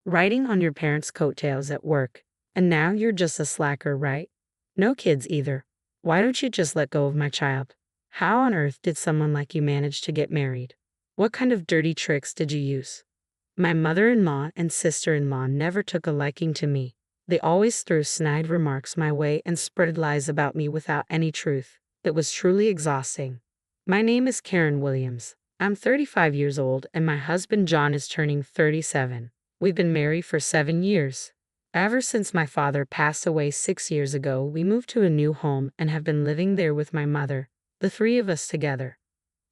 riding on your parents' coattails at work, and now you're just a slacker, right? No kids either. Why don't you just let go of my child? How on earth did someone like you manage to get married? What kind of dirty tricks did you use? My mother-in-law and sister-in-law never took a liking to me. They always threw snide remarks my way and spread lies about me without any truth. It was truly exhausting. My name is Karen Williams. I'm 35 years old and my husband John is turning 37. We've been married for 7 years. Ever since my father passed away 6 years ago, we moved to a new home and have been living there with my mother, the three of us together.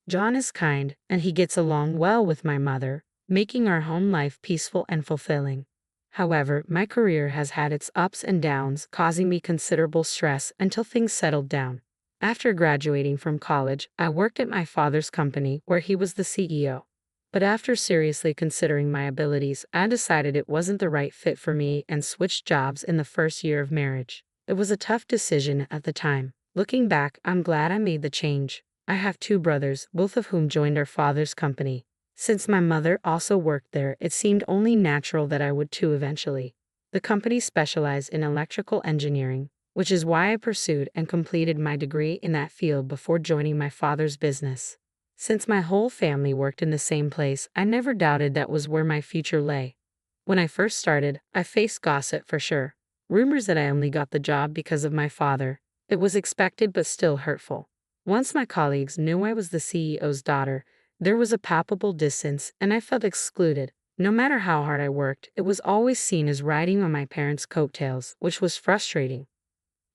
John is kind and he gets along well with my mother, making our home life peaceful and fulfilling. However, my career has had its ups and downs, causing me considerable stress until things settled down. After graduating from college, I worked at my father's company where he was the CEO. But after seriously considering my abilities, I decided it wasn't the right fit for me and switched jobs in the first year of marriage. It was a tough decision at the time. Looking back, I'm glad I made the change. I have 2 brothers, both of whom joined our father's company. Since my mother also worked there, it seemed only natural that I would too eventually. The company specialized in electrical engineering, which is why I pursued and completed my degree in that field before joining my father's business. Since my whole family worked in the same place, I never doubted that was where my future lay. When I first started, I faced gossip for sure. Rumors that I only got the job because of my father. It was expected but still hurtful. Once my colleagues knew I was the CEO's daughter, there was a palpable distance and I felt excluded. No matter how hard I worked, it was always seen as riding on my parents' coattails, which was frustrating.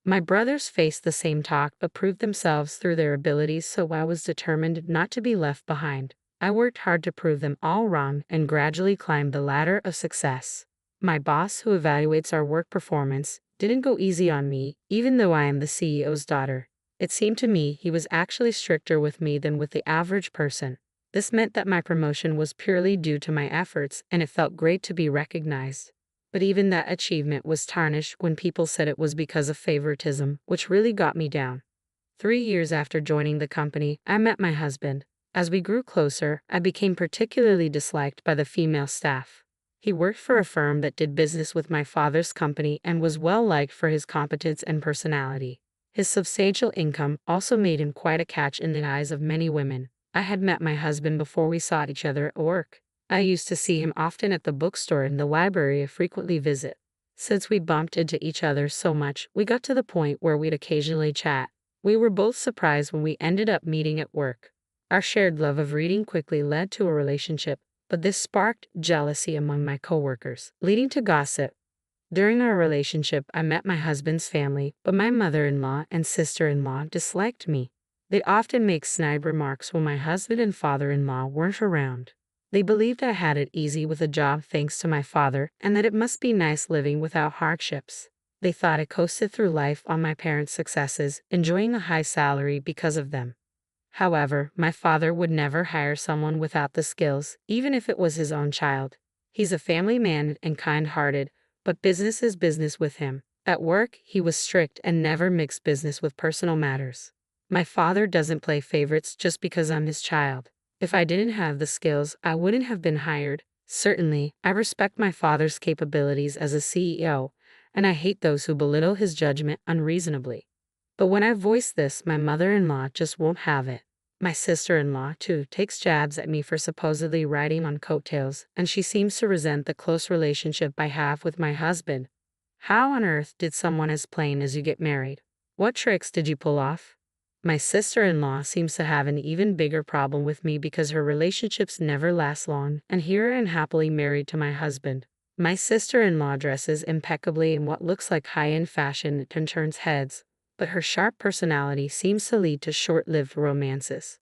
My brothers faced the same talk but proved themselves through their abilities, so I was determined not to be left behind. I worked hard to prove them all wrong and gradually climbed the ladder of success. My boss, who evaluates our work performance, didn't go easy on me, even though I am the CEO's daughter. It seemed to me he was actually stricter with me than with the average person. This meant that my promotion was purely due to my efforts, and it felt great to be recognized. But even that achievement was tarnished when people said it was because of favoritism, which really got me down. 3 years after joining the company, I met my husband. As we grew closer, I became particularly disliked by the female staff. He worked for a firm that did business with my father's company and was well liked for his competence and personality. His substantial income also made him quite a catch in the eyes of many women. I had met my husband before we saw each other at work. I used to see him often at the bookstore and the library I frequently visit. Since we bumped into each other so much, we got to the point where we'd occasionally chat. We were both surprised when we ended up meeting at work. Our shared love of reading quickly led to a relationship, but this sparked jealousy among my coworkers, leading to gossip. During our relationship, I met my husband's family, but my mother-in-law and sister-in-law disliked me. They'd often make snide remarks when my husband and father-in-law weren't around. They believed I had it easy with a job thanks to my father, and that it must be nice living without hardships. They thought I coasted through life on my parents' successes, enjoying a high salary because of them. However, my father would never hire someone without the skills, even if it was his own child. He's a family man and kind-hearted, but business is business with him. At work, he was strict and never mixed business with personal matters. My father doesn't play favorites just because I'm his child. If I didn't have the skills, I wouldn't have been hired. Certainly, I respect my father's capabilities as a CEO, and I hate those who belittle his judgment unreasonably. But when I voice this, my mother-in-law just won't have it. My sister-in-law, too, takes jabs at me for supposedly riding on coattails, and she seems to resent the close relationship I have with my husband. How on earth did someone as plain as you get married? What tricks did you pull off? My sister-in-law seems to have an even bigger problem with me because her relationships never last long, and here I am happily married to my husband. My sister-in-law dresses impeccably in what looks like high-end fashion and turns heads, but her sharp personality seems to lead to short-lived romances.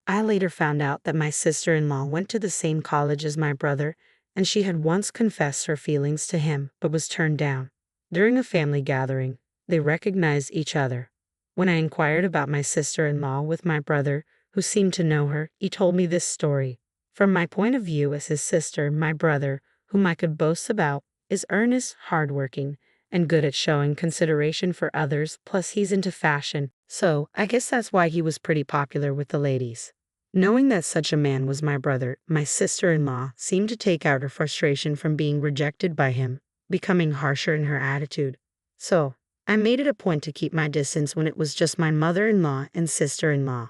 I later found out that my sister-in-law went to the same college as my brother, and she had once confessed her feelings to him, but was turned down. During a family gathering, they recognized each other. When I inquired about my sister-in-law with my brother, who seemed to know her, he told me this story. From my point of view as his sister, my brother, whom I could boast about, is earnest, hardworking, and good at showing consideration for others, plus he's into fashion, so I guess that's why he was pretty popular with the ladies. Knowing that such a man was my brother, my sister-in-law seemed to take out her frustration from being rejected by him, becoming harsher in her attitude. So, I made it a point to keep my distance when it was just my mother-in-law and sister-in-law.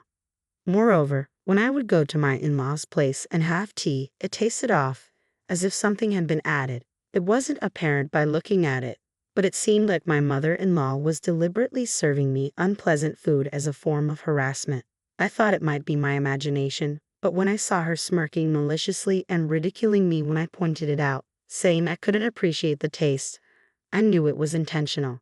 Moreover, when I would go to my in-laws' place and have tea, it tasted off, as if something had been added. It wasn't apparent by looking at it, but it seemed like my mother-in-law was deliberately serving me unpleasant food as a form of harassment. I thought it might be my imagination, but when I saw her smirking maliciously and ridiculing me when I pointed it out, saying I couldn't appreciate the taste, I knew it was intentional.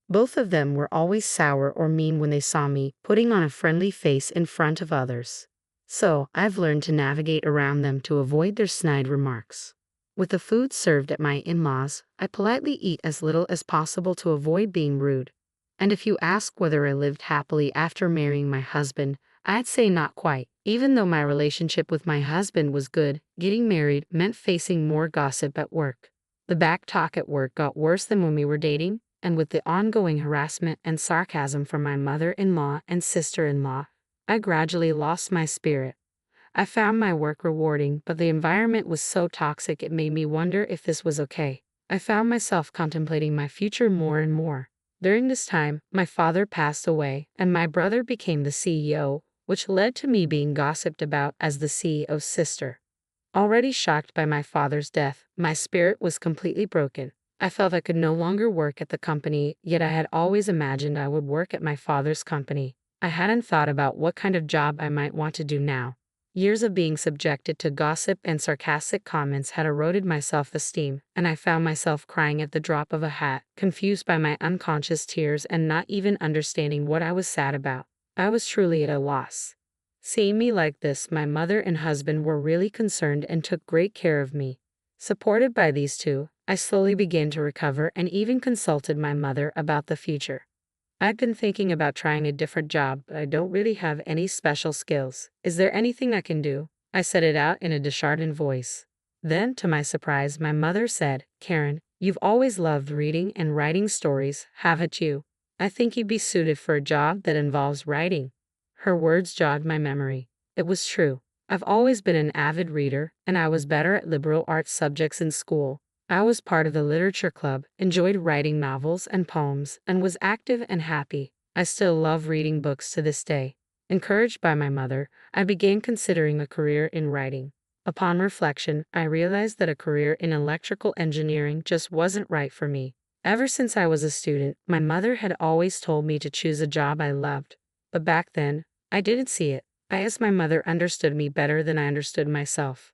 Both of them were always sour or mean when they saw me, putting on a friendly face in front of others. So, I've learned to navigate around them to avoid their snide remarks. With the food served at my in-laws, I politely eat as little as possible to avoid being rude. And if you ask whether I lived happily after marrying my husband, I'd say not quite. Even though my relationship with my husband was good, getting married meant facing more gossip at work. The back talk at work got worse than when we were dating, and with the ongoing harassment and sarcasm from my mother-in-law and sister-in-law, I gradually lost my spirit. I found my work rewarding, but the environment was so toxic it made me wonder if this was okay. I found myself contemplating my future more and more. During this time, my father passed away, and my brother became the CEO, which led to me being gossiped about as the CEO's sister. Already shocked by my father's death, my spirit was completely broken. I felt I could no longer work at the company, yet I had always imagined I would work at my father's company. I hadn't thought about what kind of job I might want to do now. Years of being subjected to gossip and sarcastic comments had eroded my self-esteem, and I found myself crying at the drop of a hat, confused by my unconscious tears and not even understanding what I was sad about. I was truly at a loss. Seeing me like this, my mother and husband were really concerned and took great care of me. Supported by these two, I slowly began to recover and even consulted my mother about the future. I've been thinking about trying a different job, but I don't really have any special skills. Is there anything I can do? I said it out in a disheartened voice. Then, to my surprise, my mother said, "Karen, you've always loved reading and writing stories, haven't you? I think you'd be suited for a job that involves writing." Her words jogged my memory. It was true. I've always been an avid reader, and I was better at liberal arts subjects in school. I was part of the literature club, enjoyed writing novels and poems, and was active and happy. I still love reading books to this day. Encouraged by my mother, I began considering a career in writing. Upon reflection, I realized that a career in electrical engineering just wasn't right for me. Ever since I was a student, my mother had always told me to choose a job I loved. But back then, I didn't see it. I guess my mother understood me better than I understood myself.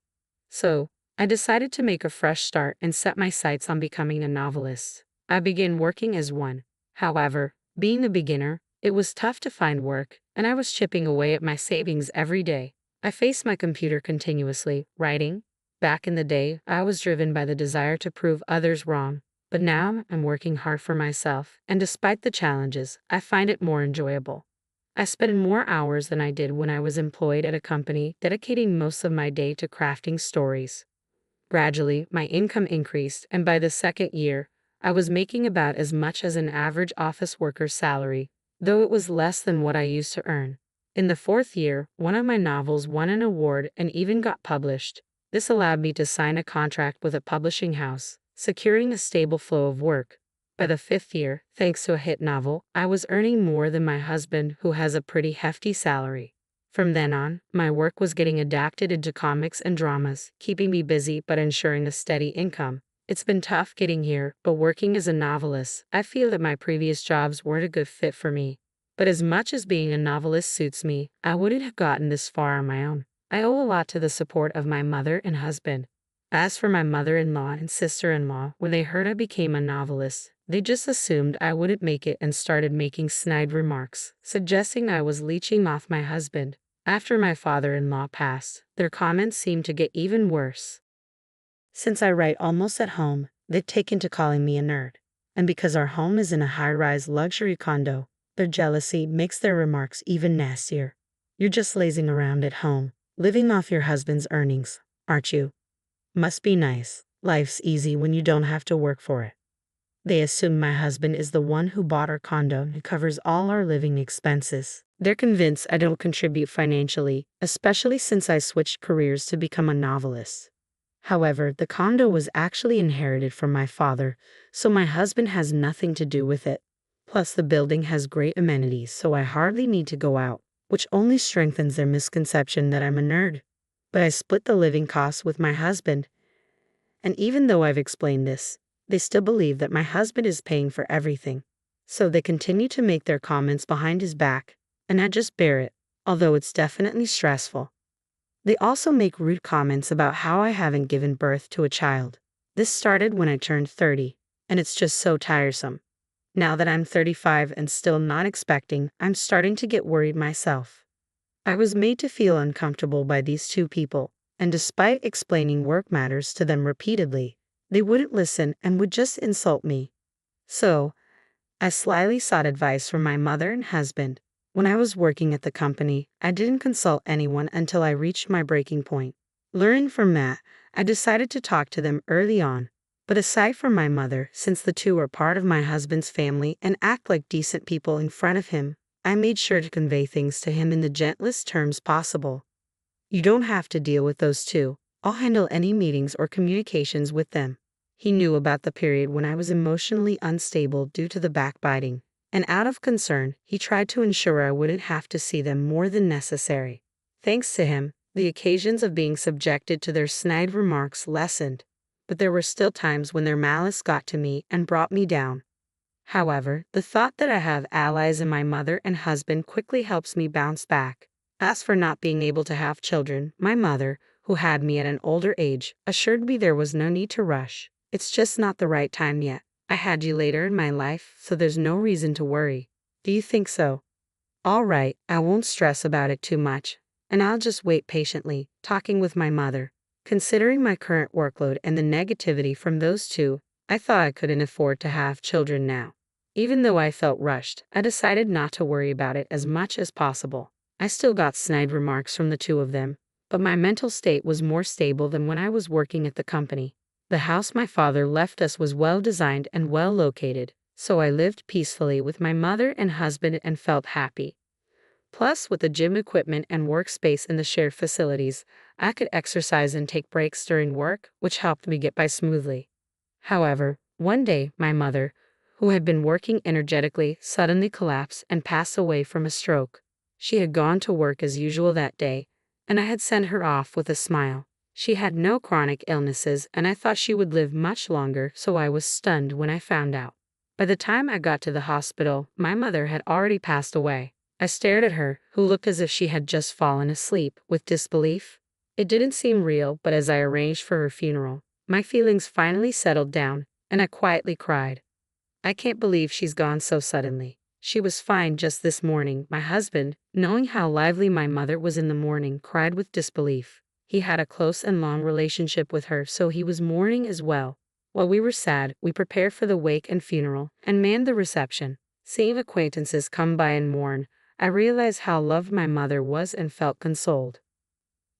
So, I decided to make a fresh start and set my sights on becoming a novelist. I began working as one. However, being a beginner, it was tough to find work, and I was chipping away at my savings every day. I faced my computer continuously, writing. Back in the day, I was driven by the desire to prove others wrong, but now I'm working hard for myself, and despite the challenges, I find it more enjoyable. I spend more hours than I did when I was employed at a company, dedicating most of my day to crafting stories. Gradually, my income increased, and by the second year, I was making about as much as an average office worker's salary, though it was less than what I used to earn. In the fourth year, one of my novels won an award and even got published. This allowed me to sign a contract with a publishing house, securing a stable flow of work. By the fifth year, thanks to a hit novel, I was earning more than my husband, who has a pretty hefty salary. From then on, my work was getting adapted into comics and dramas, keeping me busy but ensuring a steady income. It's been tough getting here, but working as a novelist, I feel that my previous jobs weren't a good fit for me. But as much as being a novelist suits me, I wouldn't have gotten this far on my own. I owe a lot to the support of my mother and husband. As for my mother-in-law and sister-in-law, when they heard I became a novelist, they just assumed I wouldn't make it and started making snide remarks, suggesting I was leeching off my husband. After my father-in-law passed, their comments seemed to get even worse. Since I write almost at home, they've taken to calling me a nerd. And because our home is in a high-rise luxury condo, their jealousy makes their remarks even nastier. You're just lazing around at home, living off your husband's earnings, aren't you? Must be nice. Life's easy when you don't have to work for it. They assume my husband is the one who bought our condo and covers all our living expenses. They're convinced I don't contribute financially, especially since I switched careers to become a novelist. However, the condo was actually inherited from my father, so my husband has nothing to do with it. Plus, the building has great amenities, so I hardly need to go out, which only strengthens their misconception that I'm a nerd. But I split the living costs with my husband, and even though I've explained this, they still believe that my husband is paying for everything. So they continue to make their comments behind his back, and I just bear it, although it's definitely stressful. They also make rude comments about how I haven't given birth to a child. This started when I turned 30, and it's just so tiresome. Now that I'm 35 and still not expecting, I'm starting to get worried myself. I was made to feel uncomfortable by these two people, and despite explaining work matters to them repeatedly, they wouldn't listen and would just insult me. So, I slyly sought advice from my mother and husband. When I was working at the company, I didn't consult anyone until I reached my breaking point. Learning from that, I decided to talk to them early on. But aside from my mother, since the two are part of my husband's family and act like decent people in front of him, I made sure to convey things to him in the gentlest terms possible. You don't have to deal with those two. I'll handle any meetings or communications with them. He knew about the period when I was emotionally unstable due to the backbiting, and out of concern, he tried to ensure I wouldn't have to see them more than necessary. Thanks to him, the occasions of being subjected to their snide remarks lessened, but there were still times when their malice got to me and brought me down. However, the thought that I have allies in my mother and husband quickly helps me bounce back. As for not being able to have children, my mother, who had me at an older age, assured me there was no need to rush. It's just not the right time yet. I had you later in my life, so there's no reason to worry. Do you think so? All right, I won't stress about it too much, and I'll just wait patiently, talking with my mother. Considering my current workload and the negativity from those two, I thought I couldn't afford to have children now. Even though I felt rushed, I decided not to worry about it as much as possible. I still got snide remarks from the two of them, but my mental state was more stable than when I was working at the company. The house my father left us was well designed and well located, so I lived peacefully with my mother and husband and felt happy. Plus, with the gym equipment and workspace in the shared facilities, I could exercise and take breaks during work, which helped me get by smoothly. However, one day, my mother, who had been working energetically, suddenly collapsed and passed away from a stroke. She had gone to work as usual that day, and I had sent her off with a smile. She had no chronic illnesses, and I thought she would live much longer, so I was stunned when I found out. By the time I got to the hospital, my mother had already passed away. I stared at her, who looked as if she had just fallen asleep, with disbelief. It didn't seem real, but as I arranged for her funeral, my feelings finally settled down, and I quietly cried. I can't believe she's gone so suddenly. She was fine just this morning. My husband, knowing how lively my mother was in the morning, cried with disbelief. He had a close and long relationship with her, so he was mourning as well. While we were sad, we prepared for the wake and funeral, and manned the reception. Seeing acquaintances come by and mourn, I realized how loved my mother was and felt consoled.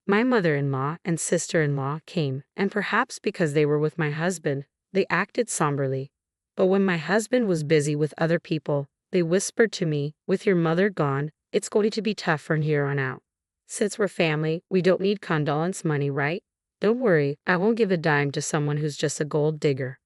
My mother-in-law and sister-in-law came, and perhaps because they were with my husband, they acted somberly. But when my husband was busy with other people, they whispered to me, "With your mother gone, it's going to be tough from here on out. Since we're family, we don't need condolence money, right? Don't worry, I won't give a dime to someone who's just a gold digger."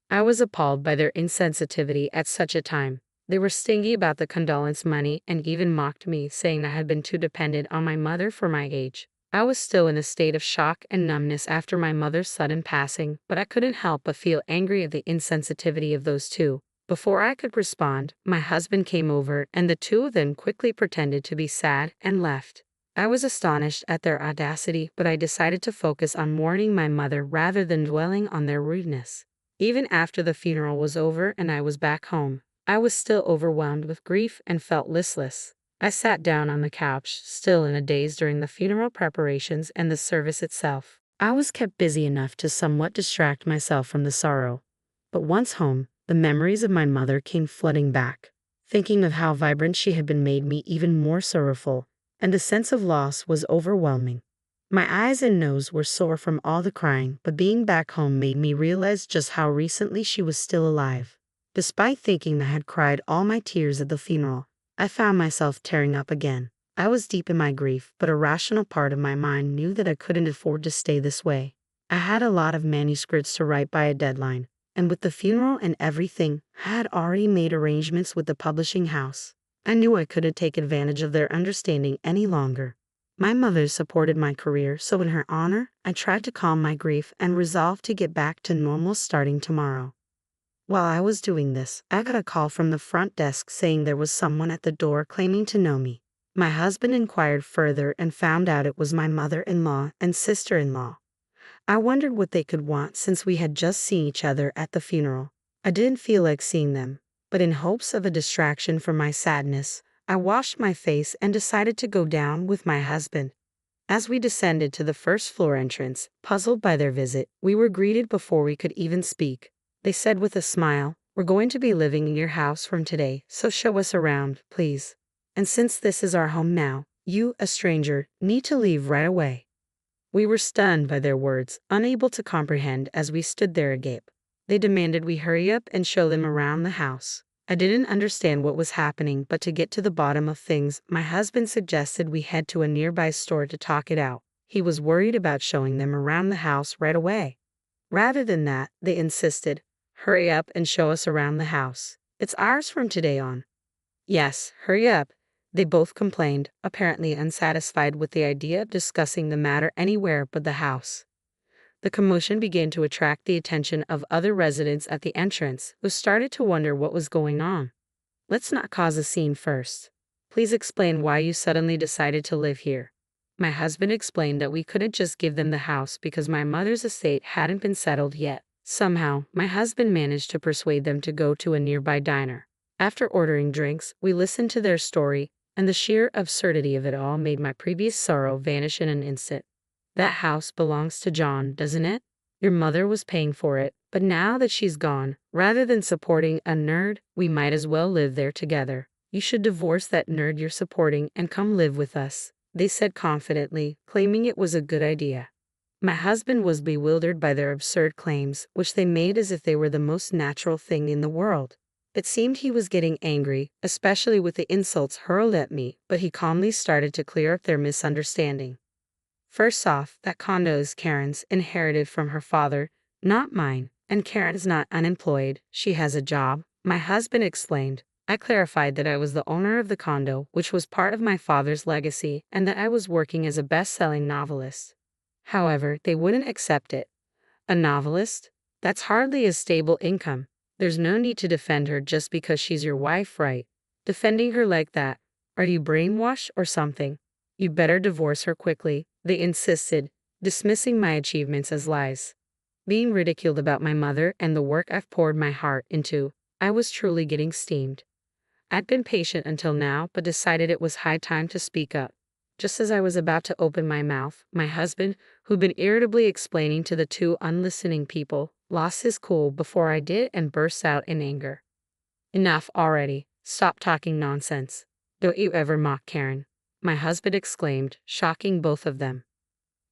I was appalled by their insensitivity at such a time. They were stingy about the condolence money and even mocked me, saying I had been too dependent on my mother for my age. I was still in a state of shock and numbness after my mother's sudden passing, but I couldn't help but feel angry at the insensitivity of those two. Before I could respond, my husband came over, and the two of them quickly pretended to be sad and left. I was astonished at their audacity, but I decided to focus on mourning my mother rather than dwelling on their rudeness. Even after the funeral was over and I was back home, I was still overwhelmed with grief and felt listless. I sat down on the couch, still in a daze during the funeral preparations and the service itself. I was kept busy enough to somewhat distract myself from the sorrow. But once home, the memories of my mother came flooding back. Thinking of how vibrant she had been made me even more sorrowful, and the sense of loss was overwhelming. My eyes and nose were sore from all the crying, but being back home made me realize just how recently she was still alive. Despite thinking I had cried all my tears at the funeral, I found myself tearing up again. I was deep in my grief, but a rational part of my mind knew that I couldn't afford to stay this way. I had a lot of manuscripts to write by a deadline, and with the funeral and everything, I had already made arrangements with the publishing house. I knew I couldn't take advantage of their understanding any longer. My mother supported my career, so in her honor, I tried to calm my grief and resolved to get back to normal starting tomorrow. While I was doing this, I got a call from the front desk saying there was someone at the door claiming to know me. My husband inquired further and found out it was my mother-in-law and sister-in-law. I wondered what they could want since we had just seen each other at the funeral. I didn't feel like seeing them, but in hopes of a distraction from my sadness, I washed my face and decided to go down with my husband. As we descended to the first floor entrance, puzzled by their visit, we were greeted before we could even speak. They said with a smile, "We're going to be living in your house from today, so show us around, please. And since this is our home now, you, a stranger, need to leave right away." We were stunned by their words, unable to comprehend as we stood there agape. They demanded we hurry up and show them around the house. I didn't understand what was happening, but to get to the bottom of things, my husband suggested we head to a nearby store to talk it out. He was worried about showing them around the house right away. Rather than that, they insisted, "Hurry up and show us around the house. It's ours from today on." "Yes, hurry up," they both complained, apparently unsatisfied with the idea of discussing the matter anywhere but the house. The commotion began to attract the attention of other residents at the entrance, who started to wonder what was going on. "Let's not cause a scene first. Please explain why you suddenly decided to live here." My husband explained that we couldn't just give them the house because my mother's estate hadn't been settled yet. Somehow, my husband managed to persuade them to go to a nearby diner. After ordering drinks, we listened to their story, and the sheer absurdity of it all made my previous sorrow vanish in an instant. "That house belongs to John, doesn't it? Your mother was paying for it, but now that she's gone, rather than supporting a nerd, we might as well live there together. You should divorce that nerd you're supporting and come live with us," they said confidently, claiming it was a good idea. My husband was bewildered by their absurd claims, which they made as if they were the most natural thing in the world. It seemed he was getting angry, especially with the insults hurled at me, but he calmly started to clear up their misunderstanding. "First off, that condo is Karen's, inherited from her father, not mine, and Karen's not unemployed, she has a job," my husband explained. I clarified that I was the owner of the condo, which was part of my father's legacy, and that I was working as a best-selling novelist. However, they wouldn't accept it. "A novelist? That's hardly a stable income. There's no need to defend her just because she's your wife, right? Defending her like that, are you brainwashed or something? You better divorce her quickly," they insisted, dismissing my achievements as lies. Being ridiculed about my mother and the work I've poured my heart into, I was truly getting steamed. I'd been patient until now, but decided it was high time to speak up. Just as I was about to open my mouth, my husband, who'd been irritably explaining to the two unlistening people, lost his cool before I did and burst out in anger. "Enough already. Stop talking nonsense. Don't you ever mock Karen," my husband exclaimed, shocking both of them.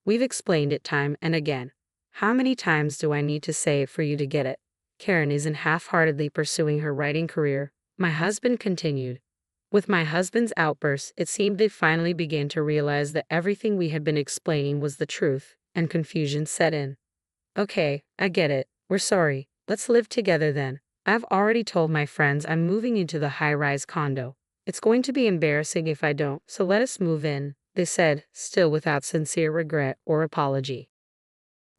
"We've explained it time and again. How many times do I need to say it for you to get it? Karen isn't half-heartedly pursuing her writing career," my husband continued. With my husband's outbursts, it seemed they finally began to realize that everything we had been explaining was the truth, and confusion set in. "Okay, I get it. We're sorry. Let's live together then. I've already told my friends I'm moving into the high-rise condo. It's going to be embarrassing if I don't, so let us move in," they said, still without sincere regret or apology.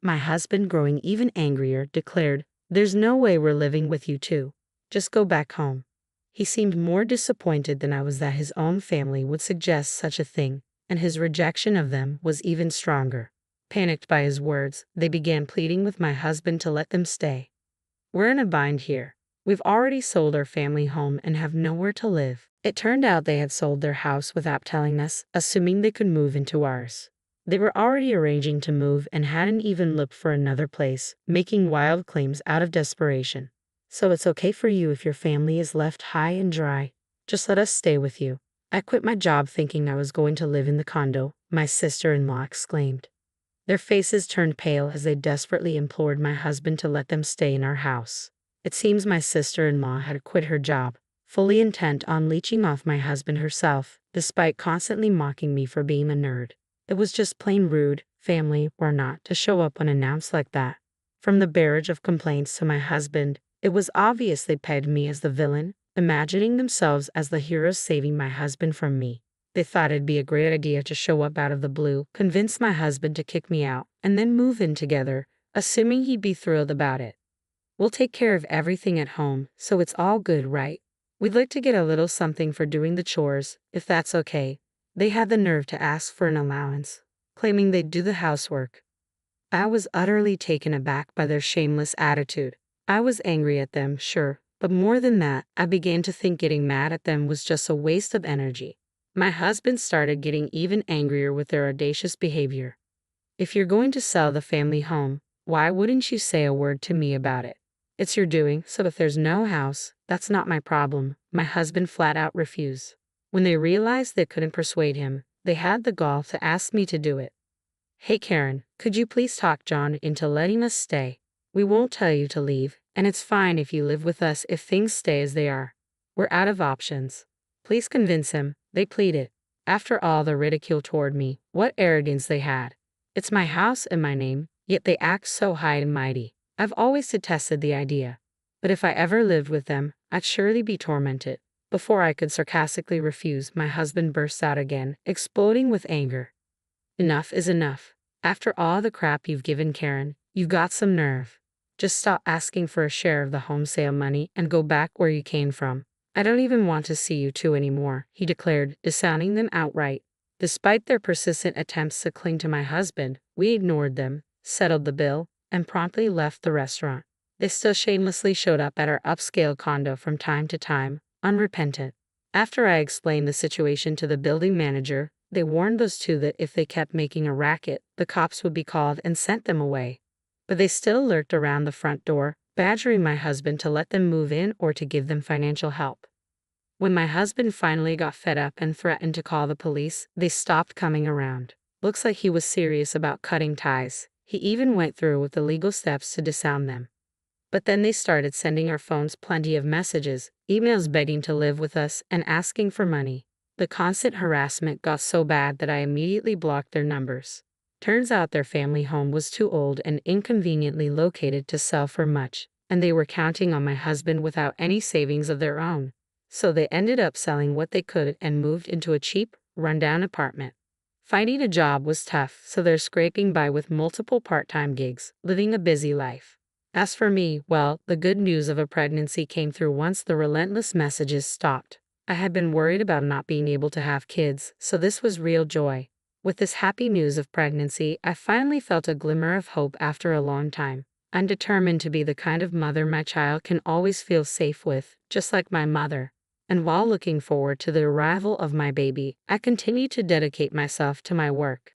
My husband, growing even angrier, declared, "There's no way we're living with you two. Just go back home." He seemed more disappointed than I was that his own family would suggest such a thing, and his rejection of them was even stronger. Panicked by his words, they began pleading with my husband to let them stay. "We're in a bind here. We've already sold our family home and have nowhere to live." It turned out they had sold their house without telling us, assuming they could move into ours. They were already arranging to move and hadn't even looked for another place, making wild claims out of desperation. "So it's okay for you if your family is left high and dry. Just let us stay with you," I quit my job thinking I was going to live in the condo, my sister-in-law exclaimed. Their faces turned pale as they desperately implored my husband to let them stay in our house. It seems my sister-in-law had quit her job, fully intent on leeching off my husband herself, despite constantly mocking me for being a nerd. It was just plain rude, family or not, to show up unannounced like that. From the barrage of complaints to my husband, it was obvious they pegged me as the villain, imagining themselves as the heroes saving my husband from me. They thought it'd be a great idea to show up out of the blue, convince my husband to kick me out, and then move in together, assuming he'd be thrilled about it. We'll take care of everything at home, so it's all good, right? We'd like to get a little something for doing the chores, if that's okay. They had the nerve to ask for an allowance, claiming they'd do the housework. I was utterly taken aback by their shameless attitude. I was angry at them, sure, but more than that, I began to think getting mad at them was just a waste of energy. My husband started getting even angrier with their audacious behavior. If you're going to sell the family home, why wouldn't you say a word to me about it? It's your doing, so if there's no house, that's not my problem, my husband flat out refused. When they realized they couldn't persuade him, they had the gall to ask me to do it. Hey Karen, could you please talk John into letting us stay? We won't tell you to leave, and it's fine if you live with us if things stay as they are. We're out of options. Please convince him, they pleaded. After all the ridicule toward me, what arrogance they had. It's my house and my name, yet they act so high and mighty. I've always detested the idea. But if I ever lived with them, I'd surely be tormented. Before I could sarcastically refuse, my husband burst out again, exploding with anger. Enough is enough. After all the crap you've given Karen, you've got some nerve. Just stop asking for a share of the home sale money and go back where you came from. I don't even want to see you two anymore, he declared, disowning them outright. Despite their persistent attempts to cling to my husband, we ignored them, settled the bill, and promptly left the restaurant. They still shamelessly showed up at our upscale condo from time to time, unrepentant. After I explained the situation to the building manager, they warned those two that if they kept making a racket, the cops would be called and sent them away. But they still lurked around the front door, badgering my husband to let them move in or to give them financial help. When my husband finally got fed up and threatened to call the police, they stopped coming around. Looks like he was serious about cutting ties. He even went through with the legal steps to disarm them. But then they started sending our phones plenty of messages, emails begging to live with us and asking for money. The constant harassment got so bad that I immediately blocked their numbers. Turns out their family home was too old and inconveniently located to sell for much, and they were counting on my husband without any savings of their own. So they ended up selling what they could and moved into a cheap, rundown apartment. Finding a job was tough, so they're scraping by with multiple part-time gigs, living a busy life. As for me, well, the good news of a pregnancy came through once the relentless messages stopped. I had been worried about not being able to have kids, so this was real joy. With this happy news of pregnancy, I finally felt a glimmer of hope after a long time. I'm determined to be the kind of mother my child can always feel safe with, just like my mother. And while looking forward to the arrival of my baby, I continue to dedicate myself to my work.